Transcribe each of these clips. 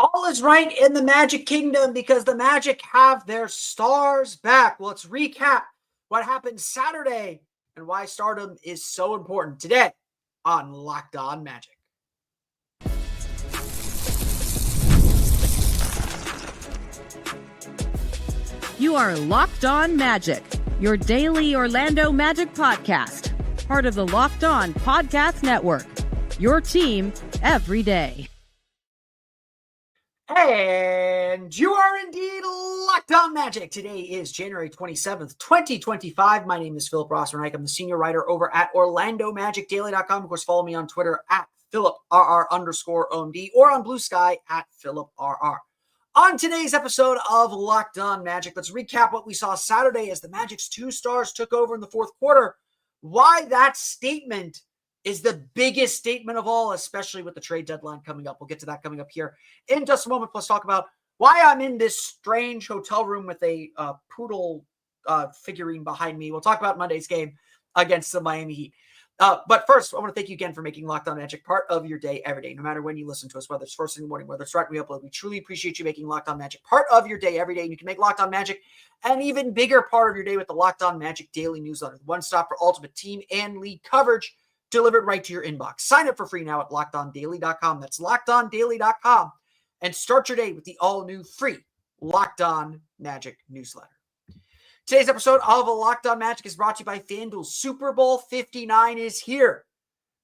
All is right in the Magic Kingdom because the Magic have their stars back. Let's recap what happened Saturday and why stardom is so important today on Locked On Magic. You are Locked On Magic, your daily Orlando Magic podcast, part of the Locked On Podcast Network, your team every day. And you are indeed Locked On Magic. Today is January 27th, 2025. My name is Philip Rossman-Reich. I'm the senior writer over at OrlandoMagicDaily.com. Of course, follow me on Twitter at PhilipRR_OMD or on Blue Sky at PhilipRR. On today's episode of Locked On Magic, let's recap what we saw Saturday as the Magic's two stars took over in the fourth quarter. Why that statement is the biggest statement of all, especially with the trade deadline coming up. We'll get to that coming up here in just a moment. Plus talk about why I'm in this strange hotel room with a poodle figurine behind me. We'll talk about Monday's game against the Miami Heat. But first, I want to thank you again for making Locked On Magic part of your day every day, no matter when you listen to us, whether it's first in the morning, whether it's right when we upload. We truly appreciate you making Locked On Magic part of your day every day. And you can make Locked On Magic an even bigger part of your day with the Locked On Magic Daily Newsletter, one stop for ultimate team and league coverage delivered right to your inbox. Sign up for free now at LockedOnDaily.com. That's LockedOnDaily.com. And start your day with the all-new free Locked On Magic newsletter. Today's episode of Locked On Magic is brought to you by FanDuel. Super Bowl 59 is here.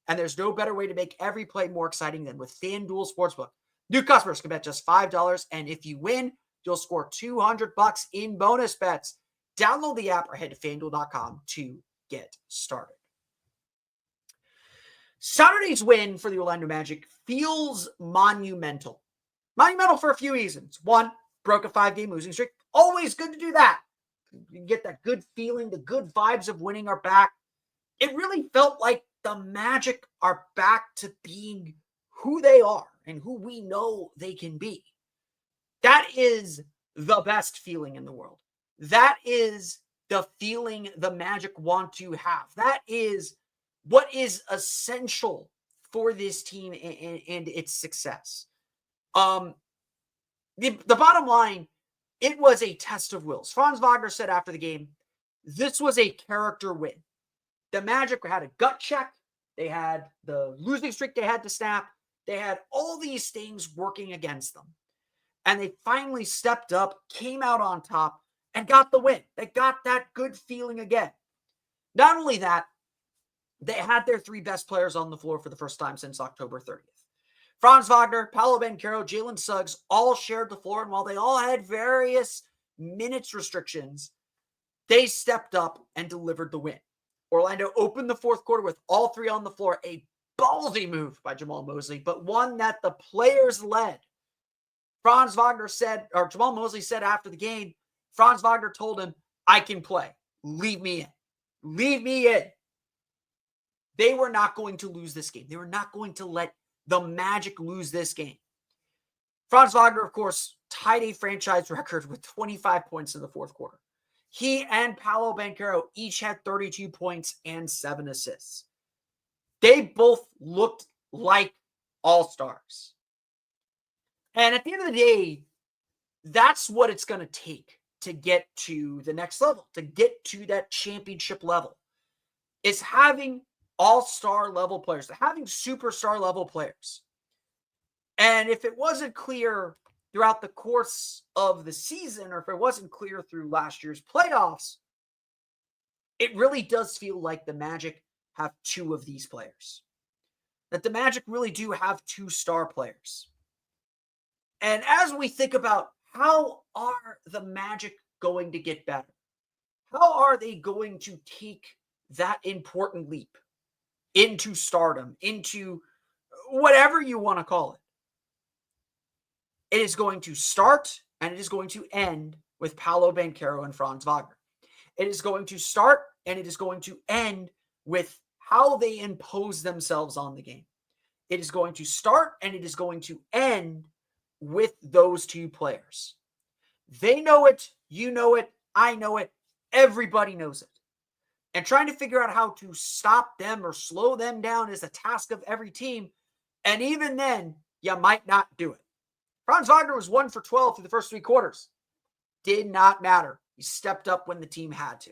And there's no better way to make every play more exciting than with FanDuel Sportsbook. New customers can bet just $5, and if you win, you'll score $200 in bonus bets. Download the app or head to FanDuel.com to get started. Saturday's win for the Orlando Magic feels monumental. Monumental for a few reasons. One, broke a 5-game losing streak. Always good to do that. You get that good feeling, the good vibes of winning are back. It really felt like the Magic are back to being who they are and who we know they can be. That is the best feeling in the world. That is the feeling the Magic want to have. That is what is essential for this team and its success. The bottom line, it was a test of wills. Franz Wagner said after the game, this was a character win. The Magic had a gut check. They had the losing streak they had to snap. They had all these things working against them. And they finally stepped up, came out on top, and got the win. They got that good feeling again. Not only that, they had their three best players on the floor for the first time since October 30th. Franz Wagner, Paolo Banchero, Jalen Suggs all shared the floor, and while they all had various minutes restrictions, they stepped up and delivered the win. Orlando opened the fourth quarter with all three on the floor, a ballsy move by Jamal Mosley, but one that the players led. Jamal Mosley said after the game, Franz Wagner told him, I can play. Leave me in. Leave me in. They were not going to lose this game. They were not going to let the Magic lose this game. Franz Wagner, of course, tied a franchise record with 25 points in the fourth quarter. He and Paolo Banchero each had 32 points and 7 assists. They both looked like all-stars. And at the end of the day, that's what it's going to take to get to the next level, to get to that championship level, is having all-star level players, having superstar level players. And if it wasn't clear throughout the course of the season, or if it wasn't clear through last year's playoffs, it really does feel like the Magic have two of these players. That the Magic really do have two star players. And as we think about how are the Magic going to get better? How are they going to take that important leap into stardom, into whatever you want to call it? It is going to start and it is going to end with Paolo Banchero and Franz Wagner. It is going to start and it is going to end with how they impose themselves on the game. It is going to start and it is going to end with those two players. They know it, you know it, I know it, everybody knows it. And trying to figure out how to stop them or slow them down is a task of every team. And even then, you might not do it. Franz Wagner was 1 for 12 through the first 3 quarters. Did not matter. He stepped up when the team had to.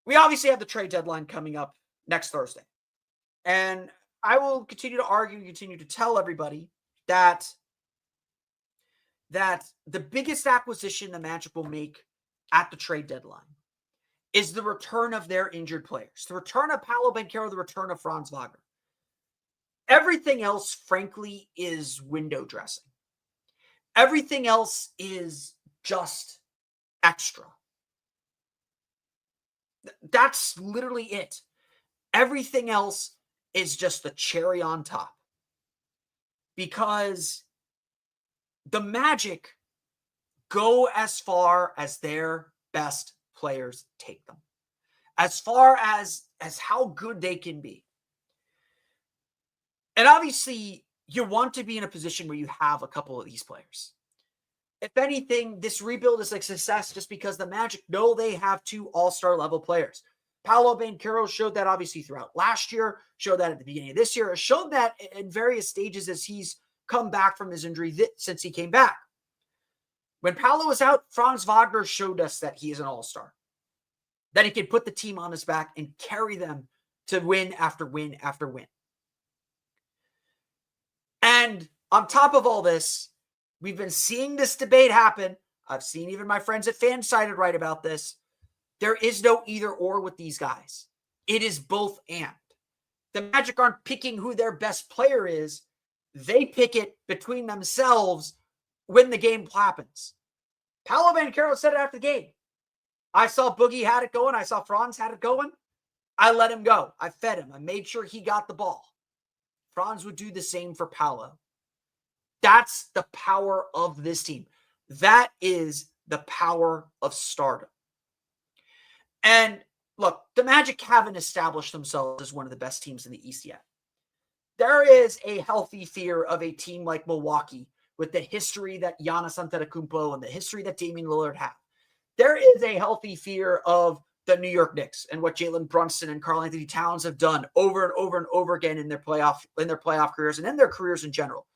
We obviously have the trade deadline coming up next Thursday. And I will continue to argue, continue to tell everybody that the biggest acquisition the Magic will make at the trade deadline is the return of their injured players. The return of Paolo Banchero, the return of Franz Wagner. Everything else, frankly, is window dressing. Everything else is just extra. That's literally it. Everything else is just the cherry on top. Because the Magic go as far as their best players take them. As far as how good they can be. And obviously, you want to be in a position where you have a couple of these players. If anything, this rebuild is a success just because the Magic know they have 2 all-star level players. Paolo Banchero showed that obviously throughout last year, showed that at the beginning of this year, showed that in various stages as he's come back from his injury since he came back. When Paolo was out, Franz Wagner showed us that he is an all-star. That he can put the team on his back and carry them to win after win after win. And on top of all this, we've been seeing this debate happen. I've seen even my friends at Fansided write about this. There is no either or with these guys. It is both and. The Magic aren't picking who their best player is. They pick it between themselves when the game happens. Paolo Banchero said it after the game. I saw Boogie had it going. I saw Franz had it going. I let him go. I fed him. I made sure he got the ball. Franz would do the same for Paolo. That's the power of this team. That is the power of stardom. And look, the Magic haven't established themselves as one of the best teams in the East yet. There is a healthy fear of a team like Milwaukee with the history that Giannis Antetokounmpo and the history that Damian Lillard have. There is a healthy fear of the New York Knicks and what Jalen Brunson and Karl Anthony Towns have done over and over and over again in their playoff careers and in their careers in general.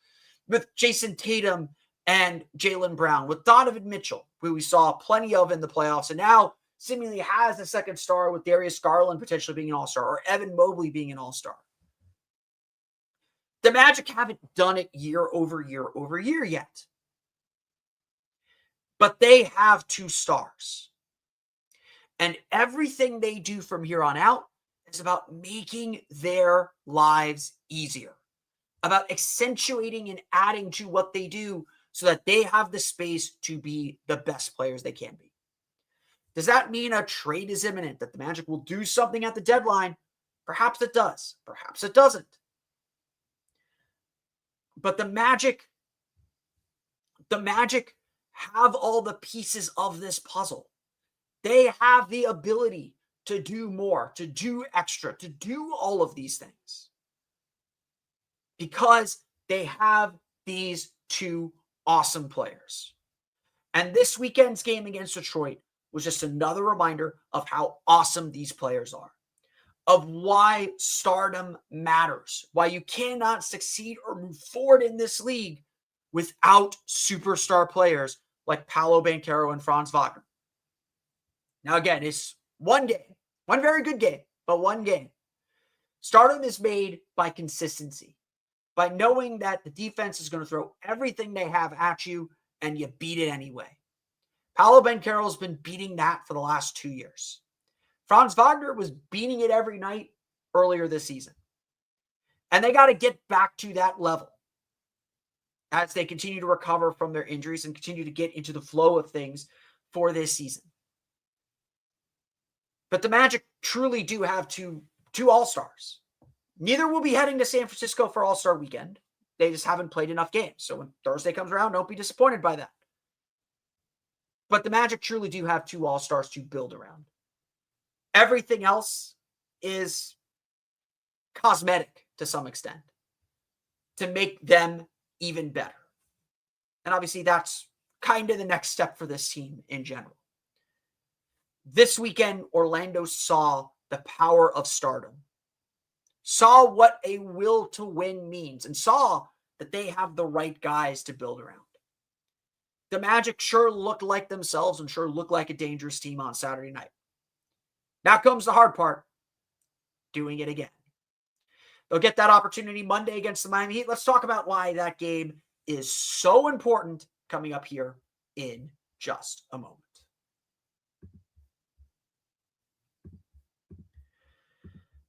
With Jason Tatum and Jaylen Brown, with Donovan Mitchell, who we saw plenty of in the playoffs, and now seemingly has a second star with Darius Garland potentially being an all-star or Evan Mobley being an all-star. The Magic haven't done it year over year over year yet. But they have 2 stars. And everything they do from here on out is about making their lives easier. About accentuating and adding to what they do so that they have the space to be the best players they can be. Does that mean a trade is imminent, that the Magic will do something at the deadline? Perhaps it does. Perhaps it doesn't. But the Magic have all the pieces of this puzzle. They have the ability to do more, to do extra, to do all of these things. Because they have these 2 awesome players. And this weekend's game against Detroit was just another reminder of how awesome these players are. Of why stardom matters. Why you cannot succeed or move forward in this league without superstar players like Paolo Banchero and Franz Wagner. Now again, it's one game. One very good game, but one game. Stardom is made by consistency. By knowing that the defense is going to throw everything they have at you and you beat it anyway. Paolo Banchero has been beating that for the last 2 years. Franz Wagner was beating it every night earlier this season. And they got to get back to that level as they continue to recover from their injuries and continue to get into the flow of things for this season. But the Magic truly do have two all-stars. Neither will be heading to San Francisco for All-Star Weekend. They just haven't played enough games. So when Thursday comes around, don't be disappointed by that. But the Magic truly do have 2 all-stars to build around. Everything else is cosmetic to some extent to make them even better. And obviously that's kind of the next step for this team in general. This weekend, Orlando saw the power of stardom, saw what a will to win means, and saw that they have the right guys to build around. The Magic sure look like themselves and sure look like a dangerous team on Saturday night. Now comes the hard part, doing it again. They'll get that opportunity Monday against the Miami Heat. Let's talk about why that game is so important coming up here in just a moment.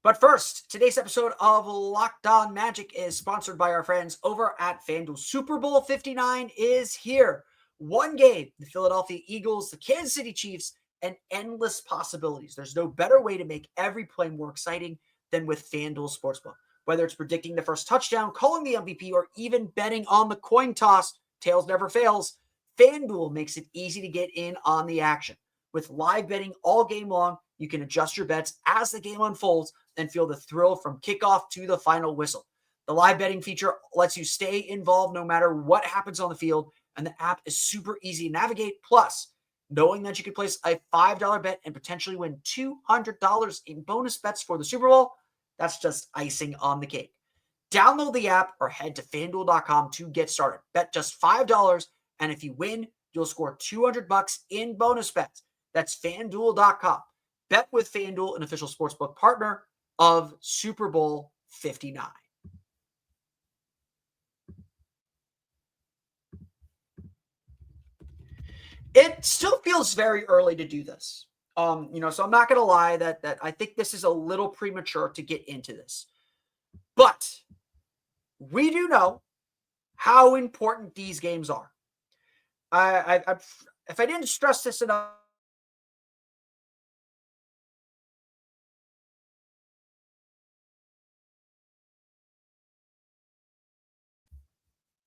But first, today's episode of Locked On Magic is sponsored by our friends over at FanDuel. Super Bowl 59 is here. One game, the Philadelphia Eagles, the Kansas City Chiefs, and endless possibilities. There's no better way to make every play more exciting than with FanDuel Sportsbook. Whether it's predicting the first touchdown, calling the MVP, or even betting on the coin toss, tails never fails, FanDuel makes it easy to get in on the action. With live betting all game long, you can adjust your bets as the game unfolds and feel the thrill from kickoff to the final whistle. The live betting feature lets you stay involved no matter what happens on the field, and the app is super easy to navigate. Plus, knowing that you can place a $5 bet and potentially win $200 in bonus bets for the Super Bowl, that's just icing on the cake. Download the app or head to FanDuel.com to get started. Bet just $5, and if you win, you'll score $200 in bonus bets. That's FanDuel.com. Bet with FanDuel, an official sportsbook partner of Super Bowl 59. It still feels very early to do this. So I'm not going to lie that I think this is a little premature to get into this. But we do know how important these games are. If I didn't stress this enough,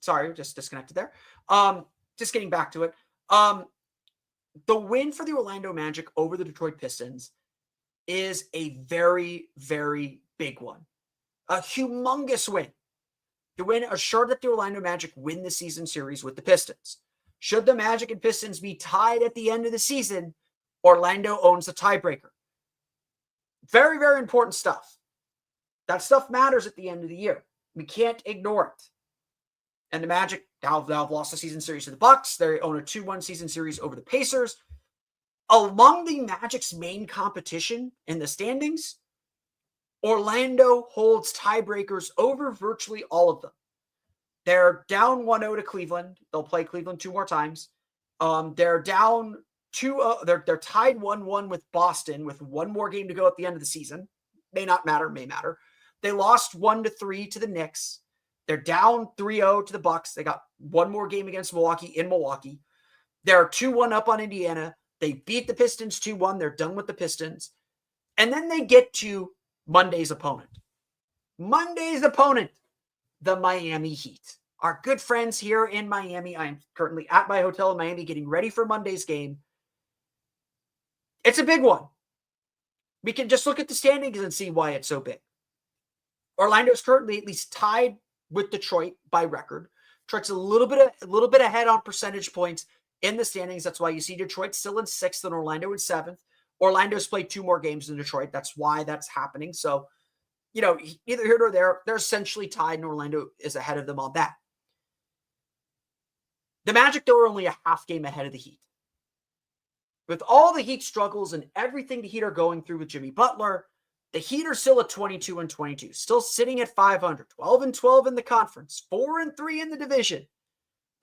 sorry, just disconnected there. Just getting back to it. The win for the Orlando Magic over the Detroit Pistons is a very, very big one. A humongous win. The win assured that the Orlando Magic win the season series with the Pistons. Should the Magic and Pistons be tied at the end of the season, Orlando owns the tiebreaker. Very, very important stuff. That stuff matters at the end of the year. We can't ignore it. And the Magic now have lost the season series to the Bucks. They own a 2-1 season series over the Pacers. Among the Magic's main competition in the standings, Orlando holds tiebreakers over virtually all of them. They're down 1-0 to Cleveland. They'll play Cleveland 2 more times. They're down 2-0. They're tied 1-1 with Boston with 1 more game to go at the end of the season. May not matter, may matter. They lost 1-3 to the Knicks. They're down 3-0 to the Bucks. They got 1 more game against Milwaukee in Milwaukee. They're 2-1 up on Indiana. They beat the Pistons 2-1. They're done with the Pistons. And then they get to Monday's opponent. Monday's opponent, the Miami Heat. Our good friends here in Miami. I'm currently at my hotel in Miami getting ready for Monday's game. It's a big one. We can just look at the standings and see why it's so big. Orlando is currently at least tied with Detroit by record. Detroit's a little bit ahead on percentage points in the standings. That's why you see Detroit still in 6th and Orlando in 7th. Orlando's played 2 more games than Detroit. That's why that's happening. So, neither here nor there. They're essentially tied, and Orlando is ahead of them on that. The Magic, though, are only a half game ahead of the Heat. With all the Heat struggles and everything the Heat are going through with Jimmy Butler, the Heat are still at 22-22, still sitting at 500, 12-12 in the conference, 4-3 in the division,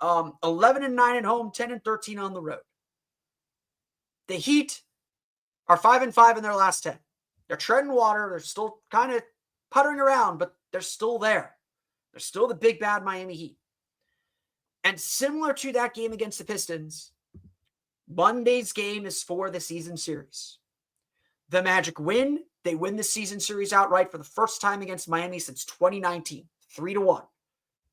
11-9 at home, 10-13 on the road. The Heat are 5-5 in their last 10. They're treading water. They're still kind of puttering around, but they're still there. They're still the big bad Miami Heat. And similar to that game against the Pistons, Monday's game is for the season series. The Magic win. They win the season series outright for the first time against Miami since 2019, 3-1.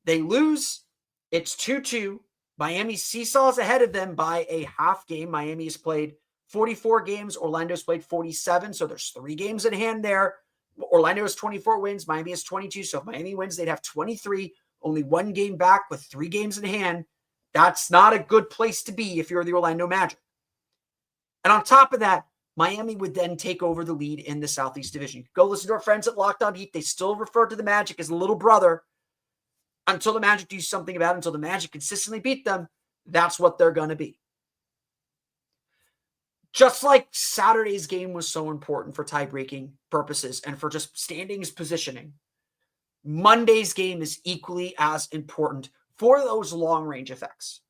They lose. It's 2-2. Miami seesaws ahead of them by a half game. Miami has played 44 games. Orlando's played 47. So there's 3 games in hand there. Orlando has 24 wins. Miami has 22. So if Miami wins, they'd have 23. Only 1 game back with 3 games in hand. That's not a good place to be if you're the Orlando Magic. And on top of that, Miami would then take over the lead in the Southeast Division. Go listen to our friends at Locked On Heat. They still refer to the Magic as little brother. until the Magic do something about it, until the Magic consistently beat them, that's what they're going to be. Just like Saturday's game was so important for tie-breaking purposes and for just standings positioning, Monday's game is equally as important for those long-range effects.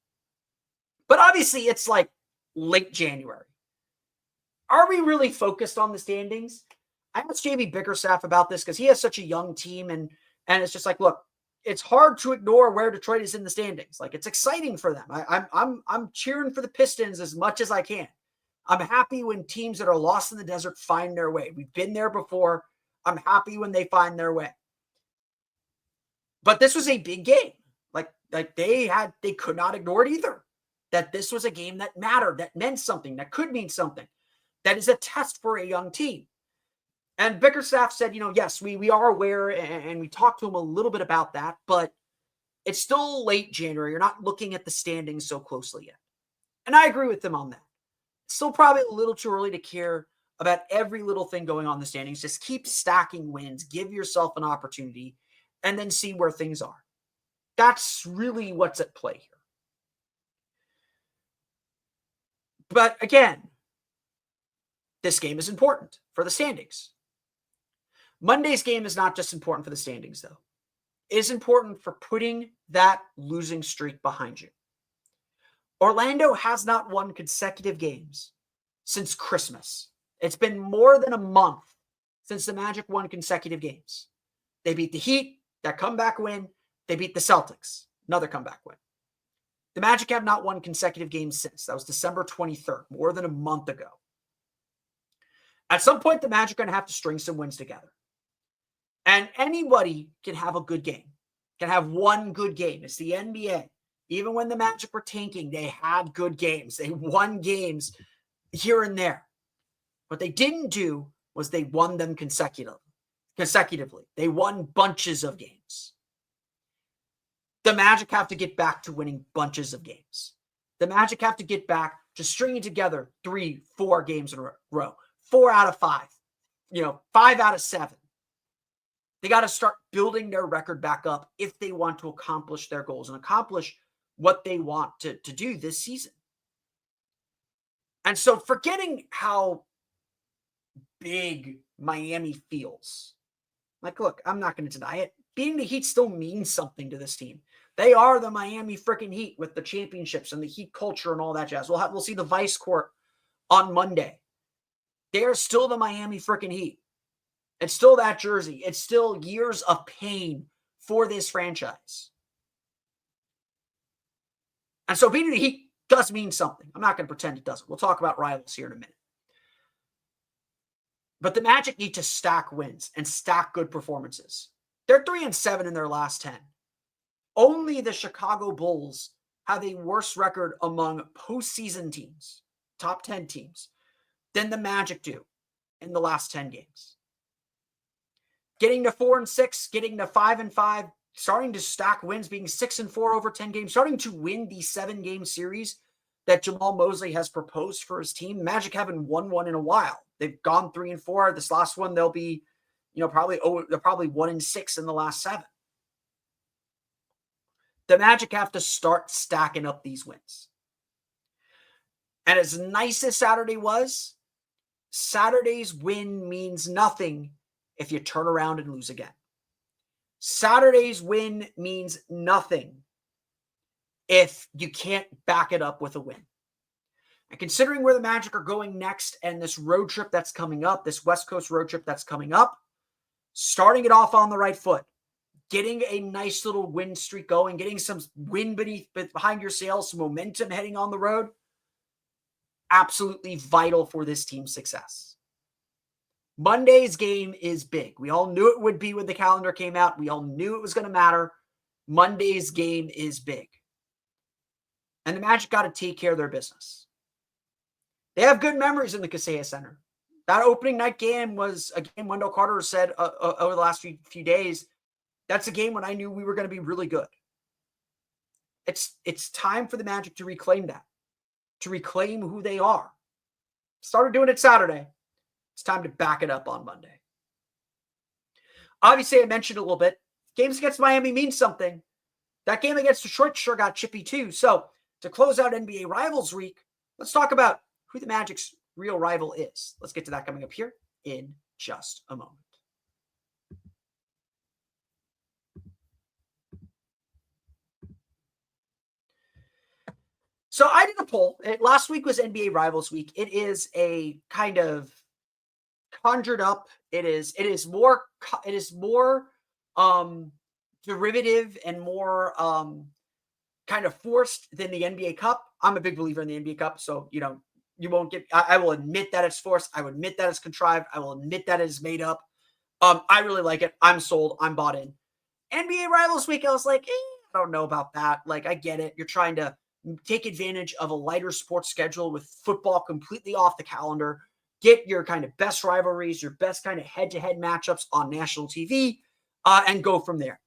But obviously, it's like late January. Are we really focused on the standings? I asked JB Bickerstaff about this because he has such a young team, and it's just like, look, it's hard to ignore where Detroit is in the standings. Like, it's exciting for them. I'm cheering for the Pistons as much as I can. I'm happy when teams that are lost in the desert find their way. We've been there before. I'm happy when they find their way. But this was a big game. Like they could not ignore it either. That this was a game that mattered, that meant something, that could mean something. That is a test for a young team. And Bickerstaff said, yes, we are aware, and we talked to him a little bit about that, but it's still late January. You're not looking at the standings so closely yet. And I agree with him on that. Still probably a little too early to care about every little thing going on in the standings. Just keep stacking wins, give yourself an opportunity, and then see where things are. That's really what's at play here. But again, this game is important for the standings. Monday's game is not just important for the standings, though. It is important for putting that losing streak behind you. Orlando has not won consecutive games since Christmas. It's been more than a month since the Magic won consecutive games. They beat the Heat, that comeback win. They beat the Celtics, another comeback win. The Magic have not won consecutive games since. That was December 23rd, more than a month ago. At some point, the Magic are going to have to string some wins together. And anybody can have a good game, can have one good game. It's the NBA. Even when the Magic were tanking, they had good games. They won games here and there. What they didn't do was they won them consecutively. They won bunches of games. The Magic have to get back to winning bunches of games. The Magic have to get back to stringing together 3-4 games in a row, 4 out of 5, 5 out of 7. They got to start building their record back up if they want to accomplish their goals and accomplish what they want to do this season. And so forgetting how big Miami feels. Like, look, I'm not going to deny it. Beating the Heat still means something to this team. They are the Miami freaking Heat with the championships and the Heat culture and all that jazz. We'll see the Vice Court on Monday. They are still the Miami freaking Heat. It's still that jersey. It's still years of pain for this franchise. And so beating the Heat does mean something. I'm not going to pretend it doesn't. We'll talk about rivals here in a minute. But the Magic need to stack wins and stack good performances. They're 3-7 in their last 10. Only the Chicago Bulls have a worse record among postseason teams, top 10 teams, than the Magic do in the last 10 games. Getting to 4-6, getting to 5-5, starting to stack wins, being 6-4 over 10 games, starting to win the 7-game series that Jamal Mosley has proposed for his team. Magic haven't won one in a while. They've gone 3-4. This last one, they'll be, they're probably 1-6 in the last 7. The Magic have to start stacking up these wins. And as nice as Saturday was, Saturday's win means nothing if you turn around and lose again. Saturday's win means nothing if you can't back it up with a win. And considering where the Magic are going next and this road trip that's coming up, this West Coast road trip that's coming up, starting it off on the right foot, getting a nice little win streak going, getting some wind behind your sails, some momentum heading on the road, absolutely vital for this team's success. Monday's game is big. We all knew it would be when the calendar came out. We all knew it was going to matter. Monday's game is big. And the Magic got to take care of their business. They have good memories in the Kaseya Center. That opening night game was a game Wendell Carter said over the last few days, that's a game when I knew we were going to be really good. It's time for the Magic to reclaim that, to reclaim who they are. Started doing it Saturday. It's time to back it up on Monday. Obviously, I mentioned a little bit. Games against Miami mean something, that game against Detroit sure got chippy too. So to close out NBA Rivals Week, let's talk about who the Magic's real rival is. Let's get to that coming up here in just a moment. So I did a poll. Last week was NBA Rivals Week. It is a kind of conjured up. It is more derivative and more kind of forced than the NBA Cup. I'm a big believer in the NBA Cup, so you won't get. I will admit that it's forced. I will admit that it's contrived. I will admit that it is made up. I really like it. I'm sold. I'm bought in. NBA Rivals Week, I was like, I don't know about that. Like, I get it. You're trying to take advantage of a lighter sports schedule with football completely off the calendar. Get your kind of best rivalries, your best kind of head-to-head matchups on national TV, and go from there.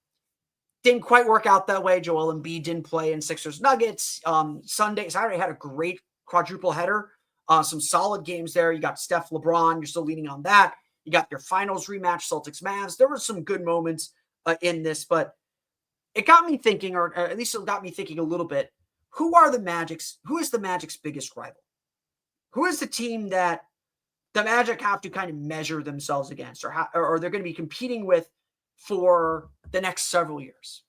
Didn't quite work out that way. Joel Embiid didn't play in Sixers Nuggets. Saturday had a great quadruple header. Some solid games there. You got Steph, LeBron. You're still leaning on that. You got your finals rematch, Celtics Mavs. There were some good moments in this, but it got me thinking, or at least it got me thinking a little bit. Who is the Magic's biggest rival? Who is the team that the Magic have to kind of measure themselves against, or they're going to be competing with for the next several years?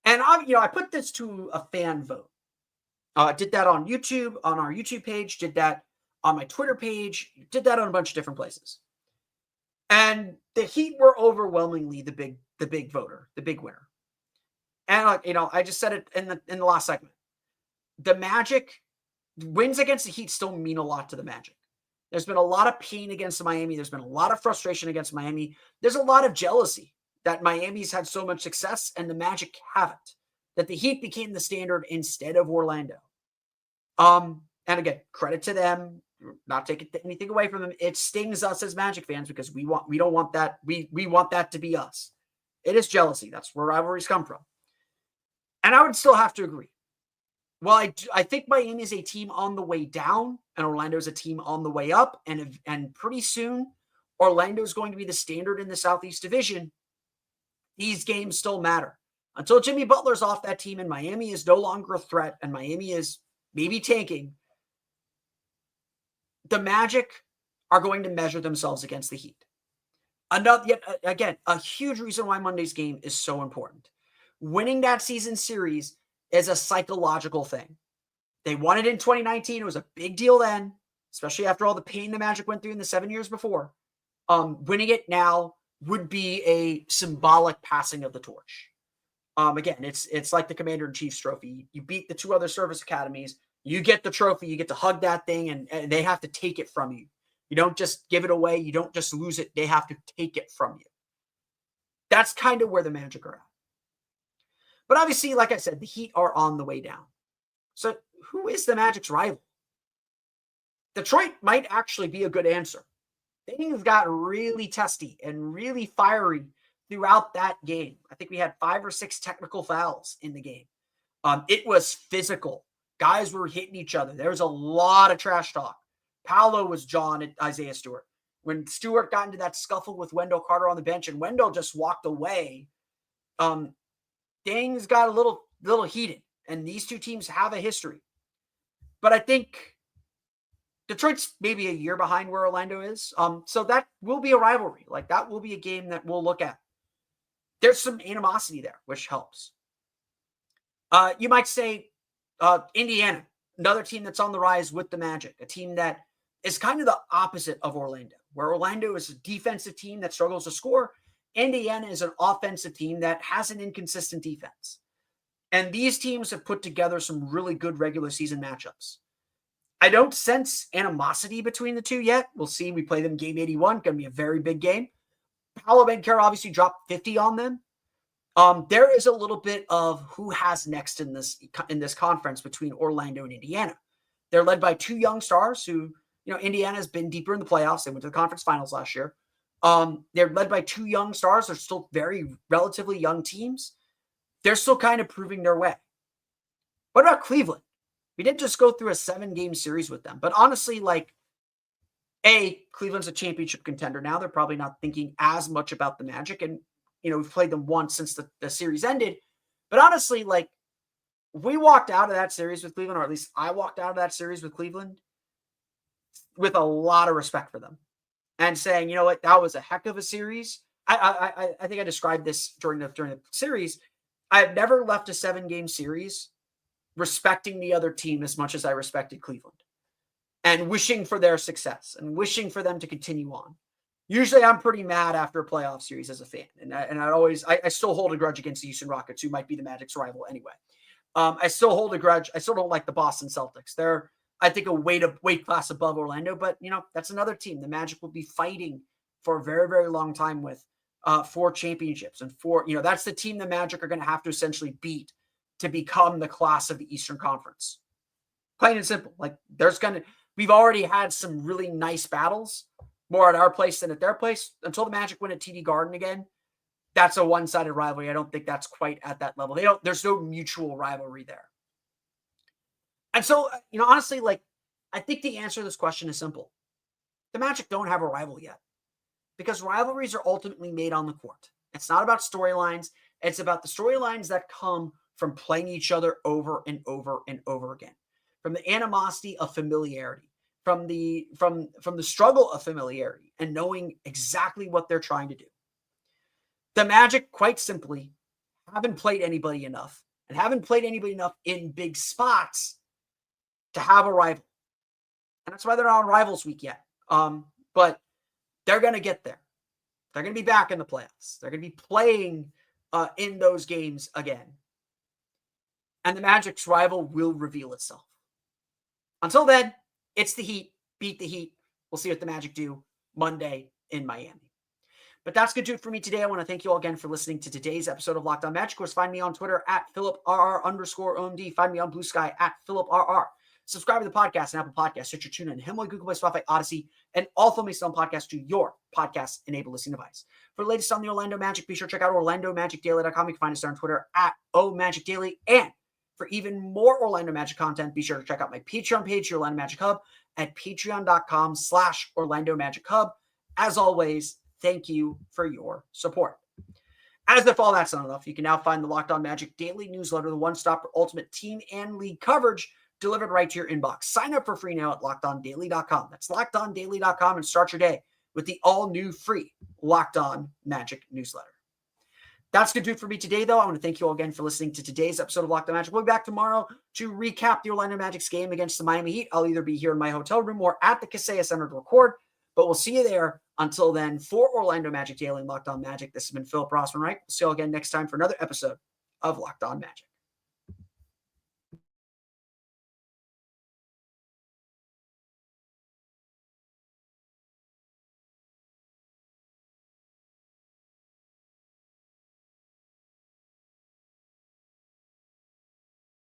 And I put this to a fan vote. Did that on YouTube, on our YouTube page, did that on my Twitter page, did that on a bunch of different places. And the Heat were overwhelmingly the big voter, the big winner. And I just said it in the last segment. The Magic wins against the Heat still mean a lot to the Magic. There's been a lot of pain against Miami. There's been a lot of frustration against Miami. There's a lot of jealousy that Miami's had so much success and the Magic haven't. That the Heat became the standard instead of Orlando. And again, credit to them. Not taking anything away from them. It stings us as Magic fans because we don't want that. We want that to be us. It is jealousy. That's where rivalries come from. And I would still have to agree. Well, I think Miami is a team on the way down, and Orlando is a team on the way up. And pretty soon, Orlando is going to be the standard in the Southeast Division. These games still matter. Until Jimmy Butler's off that team and Miami is no longer a threat and Miami is maybe tanking, the Magic are going to measure themselves against the Heat. Again, a huge reason why Monday's game is so important. Winning that season series is a psychological thing. They won it in 2019. It was a big deal then, especially after all the pain the Magic went through in the 7 years before. Winning it now would be a symbolic passing of the torch. Again, it's like the Commander-in-Chief's trophy. You beat the two other service academies. You get the trophy. You get to hug that thing, and they have to take it from you. You don't just give it away. You don't just lose it. They have to take it from you. That's kind of where the Magic are at. But obviously, like I said, the Heat are on the way down. So who is the Magic's rival? Detroit might actually be a good answer. Things got really testy and really fiery throughout that game. I think we had 5 or 6 technical fouls in the game. It was physical. Guys were hitting each other. There was a lot of trash talk. Paolo was jawing at Isaiah Stewart. When Stewart got into that scuffle with Wendell Carter on the bench and Wendell just walked away, things got a little heated. And these two teams have a history. But I think Detroit's maybe a year behind where Orlando is. So that will be a rivalry. Like, that will be a game that we'll look at. There's some animosity there, which helps. You might say Indiana, another team that's on the rise with the Magic, a team that is kind of the opposite of Orlando, where Orlando is a defensive team that struggles to score. Indiana is an offensive team that has an inconsistent defense. And these teams have put together some really good regular season matchups. I don't sense animosity between the two yet. We'll see. We play them game 81. Going to be a very big game. Paolo Banchero obviously dropped 50 on them. There is a little bit of who has next in this conference between Orlando and Indiana. They're led by 2 young stars who, Indiana has been deeper in the playoffs. They went to the conference finals last year. They're led by 2 young stars. They're still very relatively young teams. They're still kind of proving their way. What about Cleveland? We didn't just go through a 7-game series with them, but honestly, Cleveland's a championship contender now. They're probably not thinking as much about the Magic, and we've played them once since the series ended. But honestly, like, we walked out of that series with Cleveland, or at least I walked out of that series with Cleveland with a lot of respect for them and saying, you know what, that was a heck of a series. I think I described this during the series. I have never left a 7-game series respecting the other team as much as I respected Cleveland and wishing for their success and wishing for them to continue on. Usually I'm pretty mad after a playoff series as a fan. And I still hold a grudge against the Houston Rockets, who might be the Magic's rival anyway. I still hold a grudge. I still don't like the Boston Celtics. They're, I think, a weight class above Orlando, but that's another team the Magic will be fighting for a very, very long time with 4 championships and 4, that's the team the Magic are going to have to essentially beat to become the class of the Eastern Conference. Plain and simple. Like, we've already had some really nice battles, more at our place than at their place. Until the Magic win at TD Garden again, that's a one-sided rivalry. I don't think that's quite at that level. There's no mutual rivalry there. And so, honestly, like, I think the answer to this question is simple. The Magic don't have a rival yet, because rivalries are ultimately made on the court. It's not about storylines. It's about the storylines that come from playing each other over and over and over again, from the animosity of familiarity, from the struggle of familiarity and knowing exactly what they're trying to do. The Magic, quite simply, haven't played anybody enough and haven't played anybody enough in big spots to have a rival. And that's why they're not on Rivals Week yet. But they're going to get there. They're going to be back in the playoffs. They're going to be playing in those games again. And the Magic's rival will reveal itself. Until then, it's the Heat. Beat the Heat. We'll see what the Magic do Monday in Miami. But that's going to do it for me today. I want to thank you all again for listening to today's episode of Locked On Magic. Of course, find me on Twitter at PhilipRR_OMD. Find me on Blue Sky at PhilipRR. Subscribe to the podcast on Apple Podcasts, Stitcher, TuneIn, Himalaya, Google Play, Spotify, Odyssey, and all Phil Mason podcast to your podcast-enabled listening device. For the latest on the Orlando Magic, be sure to check out OrlandoMagicDaily.com. You can find us there on Twitter at OMagicDaily. And for even more Orlando Magic content, be sure to check out my Patreon page, Orlando Magic Hub, at patreon.com/Orlando Magic Hub. As always, thank you for your support. As if all that's not enough, you can now find the Locked On Magic Daily newsletter, the one-stop for ultimate team and league coverage, delivered right to your inbox. Sign up for free now at LockedOnDaily.com. That's LockedOnDaily.com, and start your day with the all-new free Locked On Magic newsletter. That's going to do it for me today, though. I want to thank you all again for listening to today's episode of Locked On Magic. We'll be back tomorrow to recap the Orlando Magic's game against the Miami Heat. I'll either be here in my hotel room or at the Kaseya Center to record, but we'll see you there. Until then, for Orlando Magic Daily and Locked On Magic, this has been Philip Rossman-Reich. We'll see you all again next time for another episode of Locked On Magic.